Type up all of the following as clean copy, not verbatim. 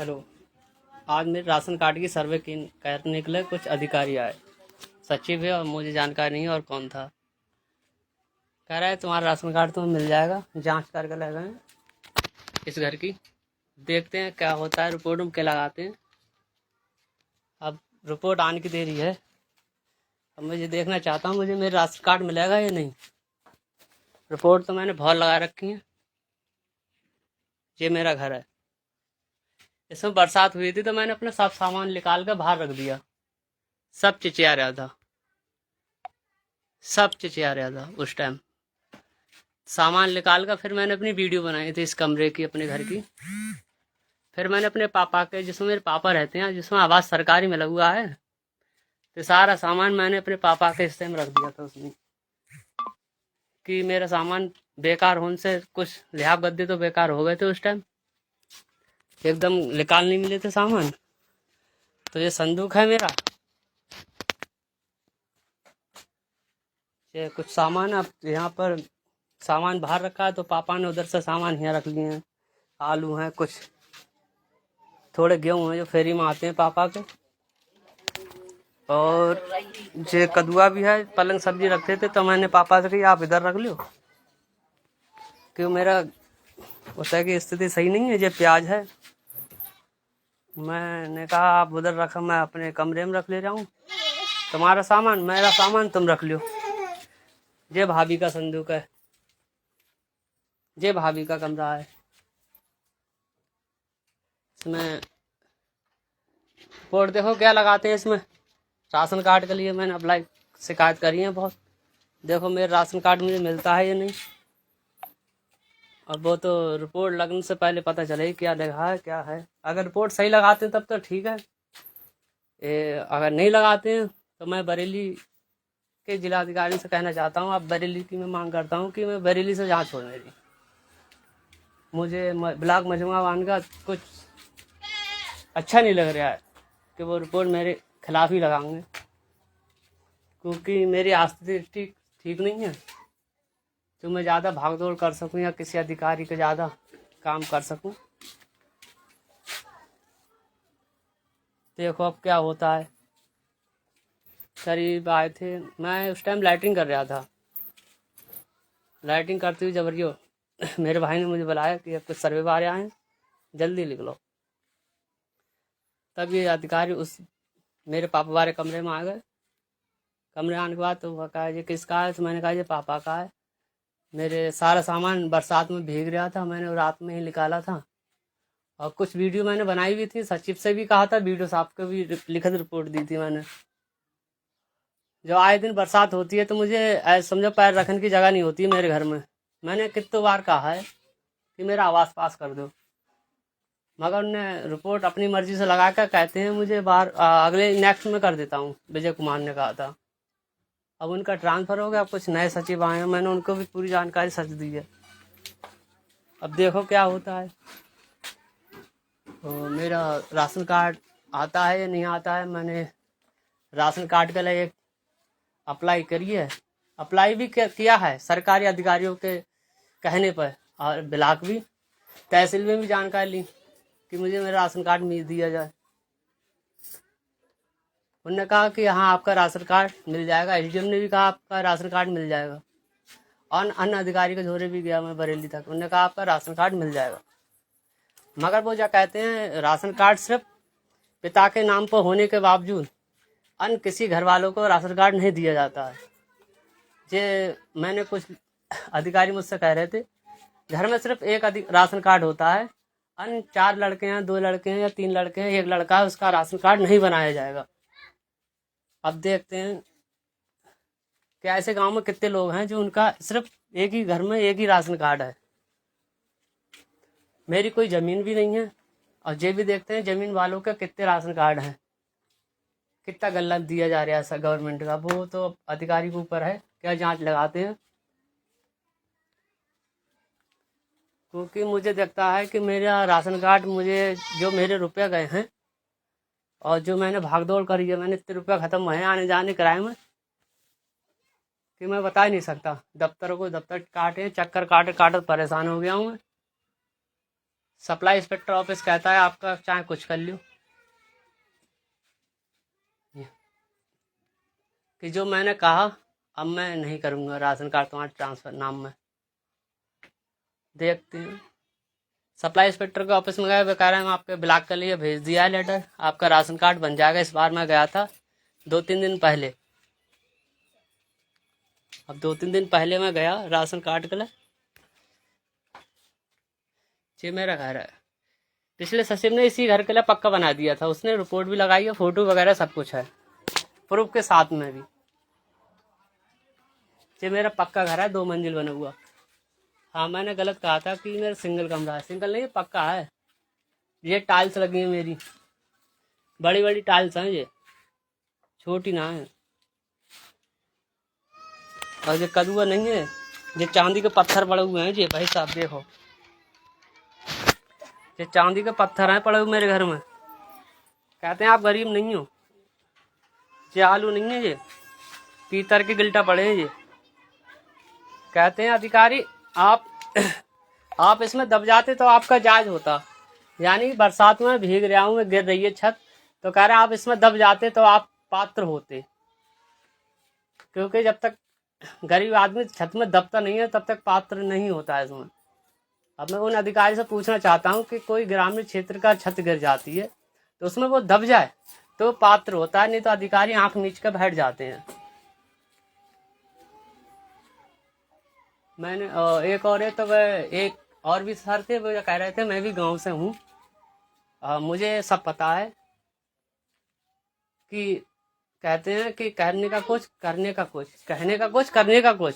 Hello. आज मेरे ration card की सर्वे करने के लिए कुछ अधिकारी आए। सचिव है और मुझे जानकारी नहीं है और कौन था। कह रहा है तुम्हारा राशन कार्ड तुम्हें मिल जाएगा, जांच करके ले गए इस घर की। देखते हैं क्या होता है, रिपोर्ट में क्या लगाते हैं। अब रिपोर्ट आने की देरी है। अब मुझे देखना चाहता हूँ मुझे मेरा राशन कार्ड मिलेगा या नहीं। रिपोर्ट तो मैंने बहुत लगा रखी है। ये मेरा घर है। इसमें बरसात हुई थी तो मैंने अपना सब सामान निकाल कर बाहर रख दिया। सब चिचिया रहा था, सब चिचिया रहा था उस टाइम। सामान निकाल कर फिर मैंने अपनी वीडियो बनाई थी इस कमरे की, अपने घर की। फिर मैंने अपने पापा के, जिसमें मेरे पापा रहते हैं, जिसमें आवास सरकारी में लगा हुआ है, तो सारा सामान मैंने अपने पापा के हिस्से में रख दिया था उसमें। कि मेरा सामान बेकार होने से कुछ लिहाफ गद्दे तो बेकार हो गए थे उस टाइम, एकदम निकाल नहीं मिले थे सामान। तो ये संदूक है मेरा, ये कुछ सामान अब यहाँ पर सामान बाहर रखा है तो पापा ने उधर से सामान यहाँ रख लिए हैं। आलू हैं, कुछ थोड़े गेहूँ हैं जो फेरी में आते हैं पापा के, और ये कदुआ भी है। पलंग सब्जी रखते थे तो मैंने पापा से कही आप इधर रख लो, क्यों मेरा होता है कि स्थिति सही नहीं है। ये प्याज है, मैंने कहा आप उधर रखो, मैं अपने कमरे में रख ले रहा हूँ। तुम्हारा सामान मेरा सामान तुम रख लो। ये भाभी का संदूक है, ये भाभी का कमरा है। इसमें रिपोर्ट देखो क्या लगाते हैं इसमें। राशन कार्ड के लिए मैंने अप्लाई शिकायत करी है बहुत। देखो मेरा राशन कार्ड मुझे मिलता है या नहीं। अब वो तो रिपोर्ट लगने से पहले पता चले क्या लगा है क्या है। अगर रिपोर्ट सही लगाते हैं तब तो ठीक है। अगर नहीं लगाते हैं तो मैं बरेली के जिलाधिकारी से कहना चाहता हूँ, अब बरेली की मैं मांग करता हूँ कि मैं बरेली से जांच हो मेरी। मुझे ब्लॉक मजमुआवान का कुछ अच्छा नहीं लग रहा है कि वो रिपोर्ट मेरे खिलाफ ही लगाएंगे, क्योंकि मेरी स्थिति ठीक ठीक नहीं है। तो मैं ज़्यादा भागदौड़ कर सकूं या किसी अधिकारी के ज़्यादा काम कर सकूं। देखो अब क्या होता है। करीब आए थे, मैं उस टाइम लाइटिंग कर रहा था। लाइटिंग करते हुए जबरियो मेरे भाई ने मुझे बुलाया कि अब कुछ सर्वे वाले आए हैं, जल्दी लिख लो। तब ये अधिकारी उस मेरे पापा वाले कमरे में आ गए। कमरे आने के बाद तो वह कहा ये किसका है, तो मैंने कहा ये पापा का है। मेरे सारा सामान बरसात में भीग रहा था, मैंने रात में ही निकाला था। और कुछ वीडियो मैंने बनाई भी थी, सचिव से भी कहा था, वीडियो साहब को भी लिखित रिपोर्ट दी थी मैंने। जो आए दिन बरसात होती है तो मुझे समझो पैर रखने की जगह नहीं होती है मेरे घर में। मैंने कितने बार कहा है कि मेरा आवास पास कर दो, मगर उन्हें रिपोर्ट अपनी मर्जी से लगा कर कहते हैं मुझे बाहर अगले नेक्स्ट में कर देता हूँ। विजय कुमार ने कहा था। अब उनका ट्रांसफ़र हो गया, अब कुछ नए सचिव आए हैं, मैंने उनको भी पूरी जानकारी सच दी है। अब देखो क्या होता है। तो मेरा राशन कार्ड आता है या नहीं आता है। मैंने राशन कार्ड के लिए एक अप्लाई करी है, अप्लाई भी किया है सरकारी अधिकारियों के कहने पर, और ब्लॉक भी, तहसील में भी जानकारी ली कि मुझे मेरा राशन कार्ड मिल दिया जाए। उन्होंने कहा कि हाँ आपका राशन कार्ड मिल जाएगा। एसडीएम ने भी कहा आपका राशन कार्ड मिल जाएगा, और अन्य अधिकारी के झोरे भी गया मैं बरेली तक, उन्होंने कहा आपका राशन कार्ड मिल जाएगा। मगर वो क्या कहते हैं, राशन कार्ड सिर्फ पिता के नाम पर होने के बावजूद अन्य किसी घर वालों को राशन कार्ड नहीं दिया जाता है। ये मैंने कुछ अधिकारी मुझसे कह रहे थे घर में सिर्फ एक राशन कार्ड होता है, अन्य 4 लड़के हैं, 2 लड़के हैं या 3 लड़के हैं, 1 लड़का है, उसका राशन कार्ड नहीं बनाया जाएगा। अब देखते हैं कि ऐसे गांव में कितने लोग हैं जो उनका सिर्फ एक ही घर में एक ही राशन कार्ड है। मेरी कोई ज़मीन भी नहीं है, और ये भी देखते हैं ज़मीन वालों के कितने राशन कार्ड हैं, कितना गलत दिया जा रहा है गवर्नमेंट का। वो तो अधिकारी के ऊपर है क्या जांच लगाते हैं। क्योंकि मुझे देखता है कि मेरा राशन कार्ड, मुझे जो मेरे रुपए गए हैं और जो मैंने भागदौड़ करी है, मैंने इतने रुपये ख़त्म हुए आने जाने किराए में कि मैं बता ही नहीं सकता। दफ्तर काटे, चक्कर काटे काटे परेशान हो गया हूँ मैं। सप्लाई इंस्पेक्टर ऑफिस कहता है आपका चाहे कुछ कर लो, कि जो मैंने कहा अब मैं नहीं करूँगा राशन कार्ड तुम्हारे ट्रांसफर नाम में। देखते हैं। सप्लाई इंस्पेक्टर के ऑफिस में गए, वो कह रहे हैं हम आपके ब्लॉक के लिए भेज दिया है लेटर, आपका राशन कार्ड बन जाएगा। इस बार मैं गया था 2-3 दिन पहले, अब 2-3 दिन पहले मैं गया राशन कार्ड के लिए। ये मेरा घर है, पिछले सचिव ने इसी घर के लिए पक्का बना दिया था, उसने रिपोर्ट भी लगाई है, फोटो वगैरह सब कुछ है प्रूफ के साथ में भी। ये मेरा पक्का घर है, 2 मंजिल बना हुआ। हाँ मैंने गलत कहा था कि मेरा सिंगल कमरा है, सिंगल नहीं पक्का है। ये टाइल्स लगी है मेरी, बड़ी बड़ी टाइल्स हैं, ये छोटी ना है। और ये कदुआ नहीं है, ये चांदी के पत्थर पड़े हुए हैं। ये भाई साहब देखो, ये चांदी के पत्थर हैं पड़े हुए मेरे घर में। कहते हैं आप गरीब नहीं हो। ये आलू नहीं है, ये पीतल के गिल्टा पड़े हैं। ये कहते हैं अधिकारी आप इसमें दब जाते तो आपका जायज होता, यानी बरसात में भीग रहा हूँ, गिर रही है छत, तो कह रहे हैं आप इसमें दब जाते तो आप पात्र होते, क्योंकि जब तक गरीब आदमी छत में दबता नहीं है तब तक पात्र नहीं होता है इसमें। अब मैं उन अधिकारी से पूछना चाहता हूँ कि कोई ग्रामीण क्षेत्र का छत गिर जाती है तो उसमें वो दब जाए तो पात्र होता है, नहीं तो अधिकारी आंख नीच कर बैठ जाते हैं। मैंने एक और है तो वह एक और भी सर थे, वो कह रहे थे मैं भी गांव से हूँ, मुझे सब पता है, कि कहते हैं कि कहने का कुछ करने का कुछ, कहने का कुछ करने का कुछ।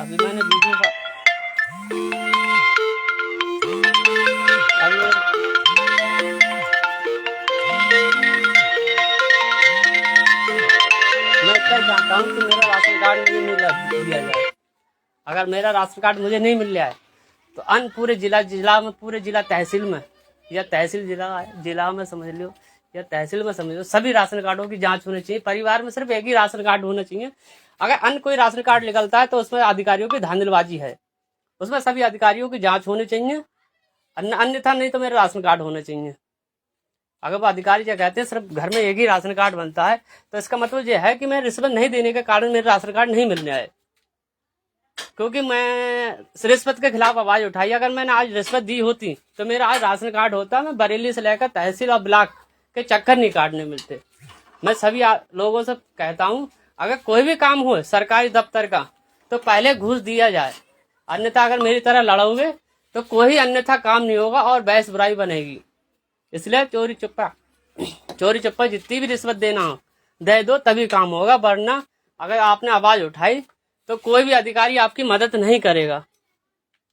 अभी मैंने वीडियो का अभी मैं इतना चाहता हूँ कि मेरा राशन कार्ड मुझे नहीं दिया जाए। अगर मेरा राशन कार्ड मुझे नहीं मिल जाए तो अन्य पूरे जिला में, पूरे जिला तहसील में, या तहसील जिला में समझ लो, या तहसील में समझ लो, सभी राशन कार्डों की जांच होनी चाहिए। परिवार में सिर्फ एक ही राशन कार्ड होना चाहिए। अगर अन्य कोई राशन कार्ड निकलता है तो उसमें अधिकारियों की धांधलबाजी है, उसमें सभी अधिकारियों की जांच होनी चाहिए, अन्यथा नहीं तो मेरा राशन कार्ड होना चाहिए। अगर वो अधिकारी क्या कहते हैं सिर्फ घर में एक ही राशन कार्ड बनता है तो इसका मतलब ये है कि मैं रिश्वत नहीं देने के कारण मेरा राशन कार्ड नहीं मिलने आए, क्योंकि मैं रिश्वत के खिलाफ आवाज उठाई। अगर मैंने आज रिश्वत दी होती तो मेरा आज राशन कार्ड होता, मैं बरेली से लेकर तहसील और ब्लॉक के चक्कर नहीं काटने मिलते। मैं सभी लोगों से कहता हूँ अगर कोई भी काम हो सरकारी दफ्तर का तो पहले घूस दिया जाए, अन्यथा अगर मेरी तरह लड़ोगे तो कोई अन्यथा काम नहीं होगा और बहस बुराई बनेगी। इसलिए चोरी चुप्पा जितनी भी रिश्वत देना हो दे दो, तभी काम होगा, वरना अगर आपने आवाज उठाई तो कोई भी अधिकारी आपकी मदद नहीं करेगा,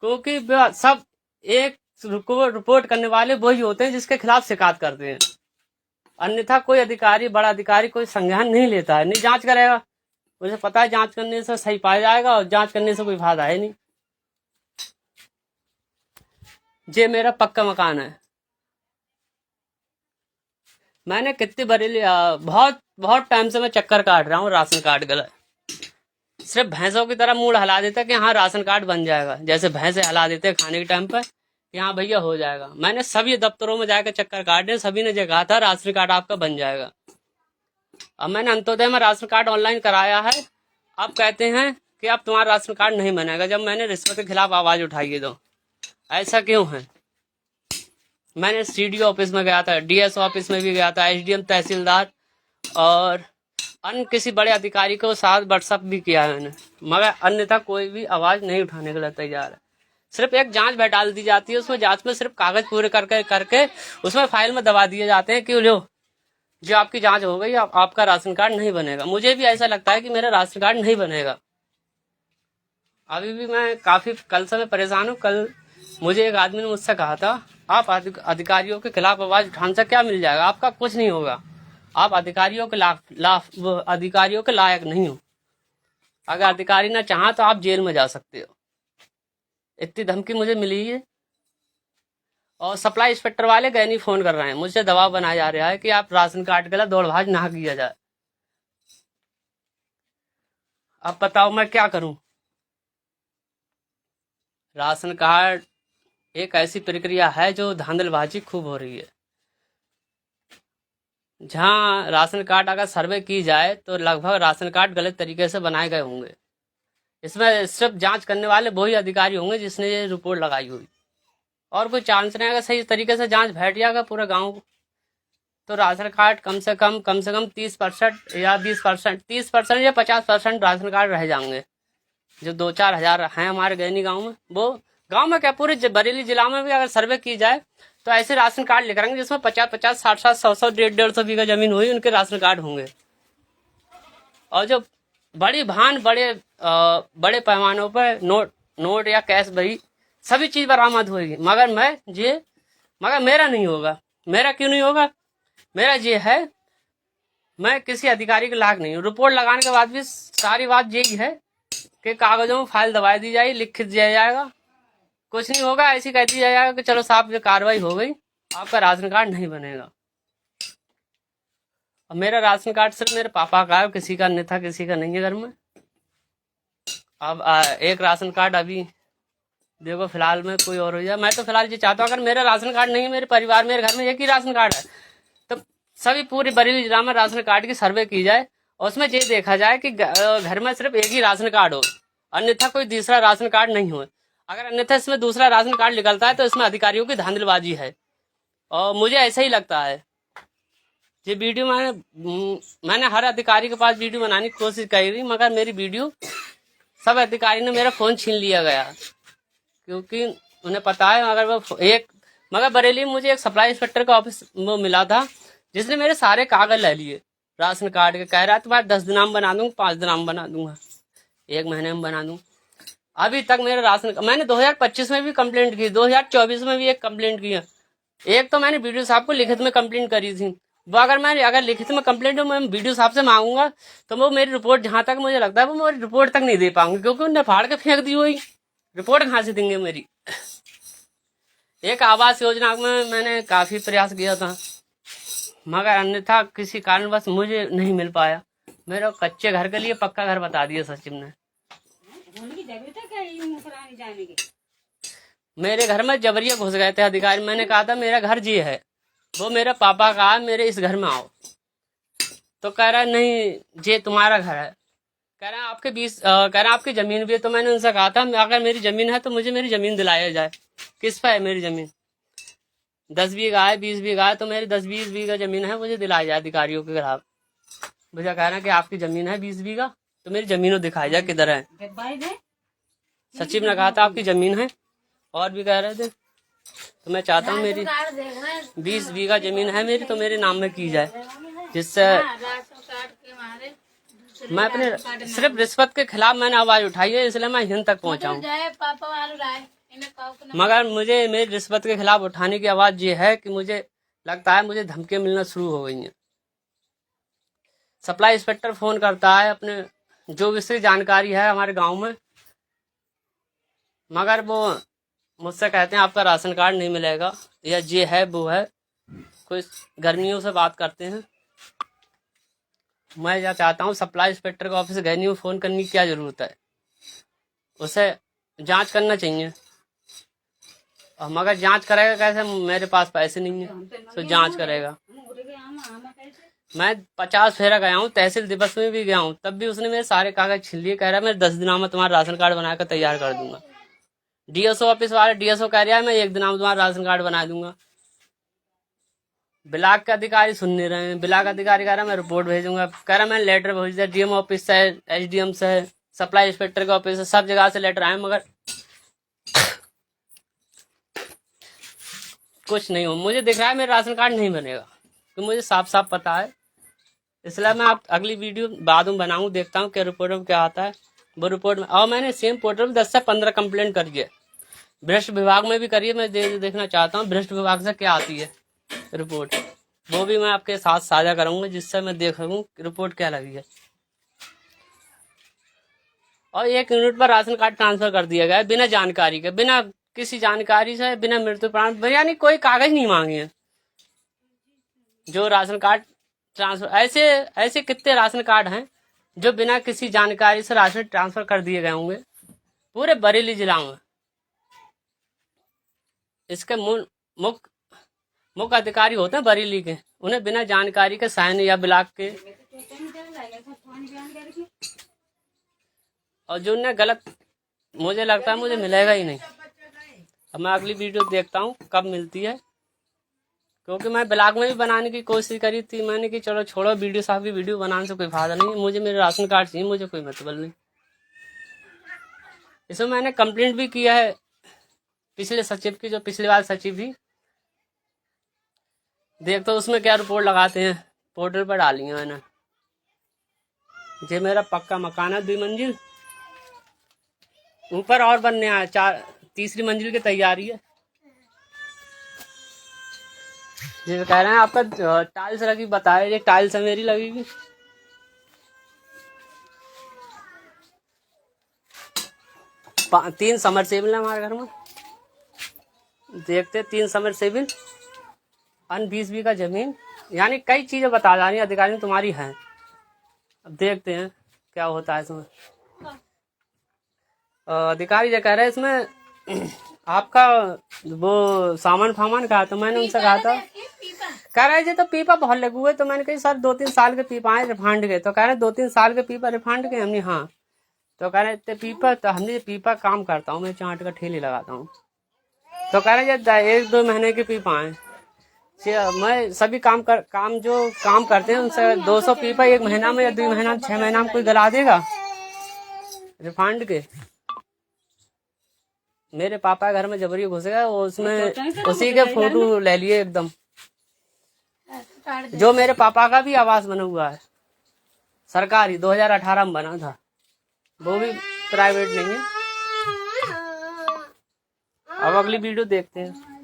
क्योंकि सब एक रिपोर्ट करने वाले वही होते हैं जिसके खिलाफ शिकायत करते हैं। अन्यथा कोई अधिकारी, बड़ा अधिकारी कोई संज्ञान नहीं लेता है, नहीं जांच करेगा। मुझे पता है जांच करने से सही पाया जाएगा और जांच करने से कोई फायदा है नहीं। ये मेरा पक्का मकान है। मैंने कितनी बरेली बहुत टाइम से मैं चक्कर काट रहा हूँ राशन कार्ड का, सिर्फ भैंसों की तरह मूड हिला देता कि हाँ राशन कार्ड बन जाएगा, जैसे भैंसे हिला देते खाने के टाइम पर कि हाँ भैया हो जाएगा। मैंने सभी दफ्तरों में जाकर चक्कर काटे, सभी ने कहा था राशन कार्ड आपका बन जाएगा। अब मैंने अंत्योदय में राशन कार्ड ऑनलाइन कराया है, अब कहते हैं कि अब तुम्हारा राशन कार्ड नहीं बनेगा, जब मैंने रिश्वत के खिलाफ आवाज उठाई है। तो ऐसा क्यों है? मैंने सीडीओ ऑफिस में गया था, डीएसओ ऑफिस में भी गया था, एसडीएम, तहसीलदार और अन्य किसी बड़े अधिकारी को साथ व्हाट्सअप भी किया है मैंने, मगर अन्यथा कोई भी आवाज नहीं उठाने के लिए तैयार है। सिर्फ एक जांच बैठाल दी जाती है, उसमें जांच में सिर्फ कागज पूरे करके उसमें फाइल में दबा दिए जाते हैं कि लो जो आपकी जांच हो गई, आपका राशन कार्ड नहीं बनेगा। मुझे भी ऐसा लगता है कि मेरा राशन कार्ड नहीं बनेगा। अभी भी मैं काफी कल से मैं परेशान हूँ। कल मुझे एक आदमी ने मुझसे कहा था आप अधिकारियों के खिलाफ आवाज उठाने से क्या मिल जाएगा, आपका कुछ नहीं होगा, आप अधिकारियों के लायक नहीं हो। अगर अधिकारी ना चाहा तो आप जेल में जा सकते हो। इतनी धमकी मुझे मिली है। और सप्लाई इंस्पेक्टर वाले गए नहीं फोन कर रहे हैं, मुझसे दबाव बनाया जा रहा है कि आप राशन कार्ड के लिए दौड़ भाज ना किया जाए। अब बताओ मैं क्या करूं। राशन कार्ड एक ऐसी प्रक्रिया है जो धांधलबाजी खूब हो रही है। जहां राशन कार्ड अगर सर्वे की जाए तो लगभग राशन कार्ड गलत तरीके से बनाए गए होंगे। इसमें सिर्फ जांच करने वाले वही अधिकारी होंगे जिसने ये रिपोर्ट लगाई हुई, और कोई चांस नहीं। अगर सही तरीके से जांच बैठ जाएगा पूरे गांव, तो राशन कार्ड कम से कम 30% या 20%, 30% या 50% राशन कार्ड रह जाएंगे। जो 2-4 हजार हैं हमारे गैनी गांव में, वो गांव में क्या पूरे बरेली जिला में भी अगर सर्वे की जाए तो ऐसे राशन कार्ड लेकर आएंगे जिसमें 50-50, 60-60, 100-100, 150-150 बीघा जमीन हुई उनके राशन कार्ड होंगे। और जो बड़ी भान बड़े पैमानों पर नोट या कैश बही सभी चीज बरामद होगी, मगर मेरा नहीं होगा। मेरा क्यों नहीं होगा? मेरा ये है, मैं किसी अधिकारी के लायक नहीं हूँ। रिपोर्ट लगाने के बाद भी सारी बात यही है कि कागजों में फाइल दबा दी जाएगी, लिख दिया जाएगा, कुछ नहीं होगा। ऐसी कह दिया जाएगा कि चलो साहब ये कार्रवाई हो गई, आपका राशन कार्ड नहीं बनेगा। और मेरा राशन कार्ड सिर्फ मेरे पापा का है, किसी का नहीं था, किसी का नहीं है घर में। अब एक राशन कार्ड अभी देखो फिलहाल में कोई और हो जाए। मैं तो फिलहाल ये चाहता हूँ अगर मेरा राशन कार्ड नहीं है, मेरे परिवार मेरे घर में एक ही राशन कार्ड है, तो सभी पूरी बरेली जिला में राशन कार्ड की सर्वे की जाए और उसमें ये देखा जाए कि घर में सिर्फ एक ही राशन कार्ड हो, अन्यथा कोई दूसरा राशन कार्ड नहीं हो। अगर अन्यथा इसमें दूसरा राशन कार्ड निकलता है तो इसमें अधिकारियों की धांधलबाजी है, और मुझे ऐसा ही लगता है। ये वीडियो मैंने हर अधिकारी के पास वीडियो बनाने की कोशिश करी, मगर मेरी वीडियो सब अधिकारी ने मेरा फोन छीन लिया गया, क्योंकि उन्हें पता है मगर बरेली में मुझे एक सप्लाई इंस्पेक्टर का ऑफिस वो मिला था जिसने मेरे सारे कागज ले लिए राशन कार्ड के। कह रहा है तुम्हारे 10 दिन में बना दूंगा, 5 दिन में बना दूंगा, 1 महीने में बना दूं। अभी तक मेरा राशन, मैंने 2025 में भी कंप्लेंट की, 2024 में भी एक कंप्लेंट किया। एक तो मैंने वीडियो साहब को लिखित में कंप्लेंट करी थी, वो अगर लिखित में कंप्लेंट मैं वीडियो साहब से मांगूंगा तो वो मेरी रिपोर्ट, जहां तक मुझे लगता है वो मेरी रिपोर्ट तक नहीं दे पाऊंगी, क्योंकि उन्हें फाड़ के फेंक दी हुई रिपोर्ट कहाँ से देंगे मेरी। एक आवास योजना में मैंने काफी प्रयास किया था, मगर अन्यथा किसी कारणवश मुझे नहीं मिल पाया। मेरे कच्चे घर के लिए पक्का घर बता दिया सचिव ने। मेरे घर में जबरिया घुस गए थे अधिकारी। मैंने कहा था मेरा घर जी है, वो मेरा पापा का है, मेरे इस घर में आओ। तो कह रहा है नहीं ये तुम्हारा घर है। कह रहा है आपकी जमीन भी है। तो मैंने उनसे कहा था अगर मेरी जमीन है तो मुझे मेरी जमीन दिलाया जाए। किस पे है मेरी जमीन? 10 बीघा है, 20 बीघा है, तो मेरी 10-20 बीघा जमीन है, मुझे दिलाई जाए अधिकारियों के खिलाफ। मुझे कह रहा है कि आपकी जमीन है 20 बीघा, तो मेरी जमीनों दिखाई जाए किधर है। सचिव ने कहा था आपकी जमीन है, और भी कह रहे थे। तो मैं चाहता हूँ मेरी 20 बीघा जमीन है मेरी, तो मेरे नाम में की जाए, जिससे मैं अपने सिर्फ रिश्वत के खिलाफ मैंने आवाज उठाई है, इसलिए मैं यहाँ तक पहुँचा हूँ। मगर मुझे मेरी रिश्वत के खिलाफ उठाने की आवाज ये है कि मुझे लगता है मुझे धमकियां मिलना शुरू हो गई हैं। सप्लाई इंस्पेक्टर फोन करता है अपने जो विस्तृत जानकारी है हमारे गांव में, मगर वो मुझसे कहते हैं आपका राशन कार्ड नहीं मिलेगा, या ये है वो है, कोई गर्मियों से बात करते हैं। मैं यह चाहता हूँ सप्लाई इंस्पेक्टर के ऑफिस गए नहीं, फोन करने की क्या जरूरत है, उसे जांच करना चाहिए। और मगर जांच करेगा कैसे? मेरे पास पैसे नहीं है तो जांच करेगा। मैं 50 फेरा गया हूँ, तहसील दिवस में भी गया हूँ, तब भी उसने मेरे सारे कागज छीन लिए। कह रहा है मैं 10 दिनों में तुम्हारा राशन कार्ड बनाकर तैयार कर दूंगा। डीएसओ ऑफिस वाले डीएसओ कह रहा है मैं 1 दिन में तुम्हारा राशन कार्ड बना दूंगा। ब्लॉक के अधिकारी सुन नहीं रहे हैं। ब्लॉक अधिकारी कह रहा है मैं रिपोर्ट भेजूंगा, कह रहा है मैंने लेटर भेज दिया, डीएम ऑफिस से, एसडीएम से, सप्लाई इंस्पेक्टर के ऑफिस से, सब जगह से लेटर आए, मगर कुछ नहीं हो। मुझे दिख रहा है मेरा राशन कार्ड नहीं बनेगा, तो मुझे साफ साफ पता है। इसलिए मैं आप अगली वीडियो बाद में बनाऊं, देखता हूँ क्या रिपोर्ट में क्या आता है। वो रिपोर्ट में, और मैंने सेम पोर्टल में 10 से 15 कंप्लेंट करी है, भ्रष्ट विभाग में भी करी है। मैं देखना चाहता हूँ भ्रष्ट विभाग से क्या आती है रिपोर्ट, वो भी मैं आपके साथ साझा करूंगा, जिससे मैं देख सकूँ रिपोर्ट क्या लगी है। और 1 यूनिट पर राशन कार्ड ट्रांसफर कर दिया गया है बिना जानकारी के, बिना किसी जानकारी से, बिना मृत्यु प्रमाण, यानी कोई कागज नहीं मांगे हैं। जो राशन कार्ड ट्रांसफर, ऐसे कितने राशन कार्ड हैं जो बिना किसी जानकारी से राशन ट्रांसफर कर दिए गए होंगे पूरे बरेली जिला में। इसके मुख्य अधिकारी होते हैं बरेली के, उन्हें बिना जानकारी के साइन या ब्लॉक के, और जो उन्हें गलत, मुझे लगता है मुझे मिलेगा ही नहीं। अब मैं अगली वीडियो देखता हूँ कब मिलती है, क्योंकि मैं ब्लॉग में भी बनाने की कोशिश करी थी। मैंने कि चलो छोड़ो, वीडियो साहब की वीडियो बनाने से कोई फायदा नहीं है, मुझे मेरे राशन कार्ड चाहिए, मुझे कोई मतलब नहीं। इसमें मैंने कंप्लेंट भी किया है पिछले सचिव की, जो पिछली बार सचिव थी। देखते उसमें क्या रिपोर्ट लगाते हैं, पोर्टल पर डाली है मैंने। ये मेरा पक्का मकान है 2 मंजिल, ऊपर और बनने आया, तीसरी मंजिल की तैयारी है। ये कह रहे हैं आपका टाइल्स लगी, बताए ये टाइल्स है मेरी लगी हुई। तीन समरसेबल है हमारे घर में, देखते 3 समरसेबल, 20 बीघा जमीन, यानी कई चीजें बता जा रही है अधिकारी तुम्हारी है। अब देखते हैं क्या होता है इसमें। अधिकारी जो कह रहे हैं इसमें आपका वो सामान फामान कहा, तो मैंने उनसे कहा था, कह रहे जी तो पीपा बहुत लगे हुए, तो मैंने कही सर 2-3 साल के पीपा आए रिफंड के, तो कह रहे 2-3 साल के पीपा रिफंड के, हमने हाँ, तो कह रहे इतने पीपा, तो हमने पीपा काम करता हूँ मैं, चाट का ठेली लगाता हूँ, तो कह रहे 1-2 महीने के पीपा आए, मैं सभी काम करते हैं उनसे 200 पीपा 1 महीना में या 2 महीना में 6 महीना में कोई गला देगा रिफंड के। मेरे पापा घर में जबरी घुसेगा, उसमें उसी के फोटो ले लिए एकदम, जो मेरे पापा का भी आवास बना हुआ है सरकारी, 2018 में बना था, वो भी प्राइवेट नहीं है। अब अगली वीडियो देखते हैं।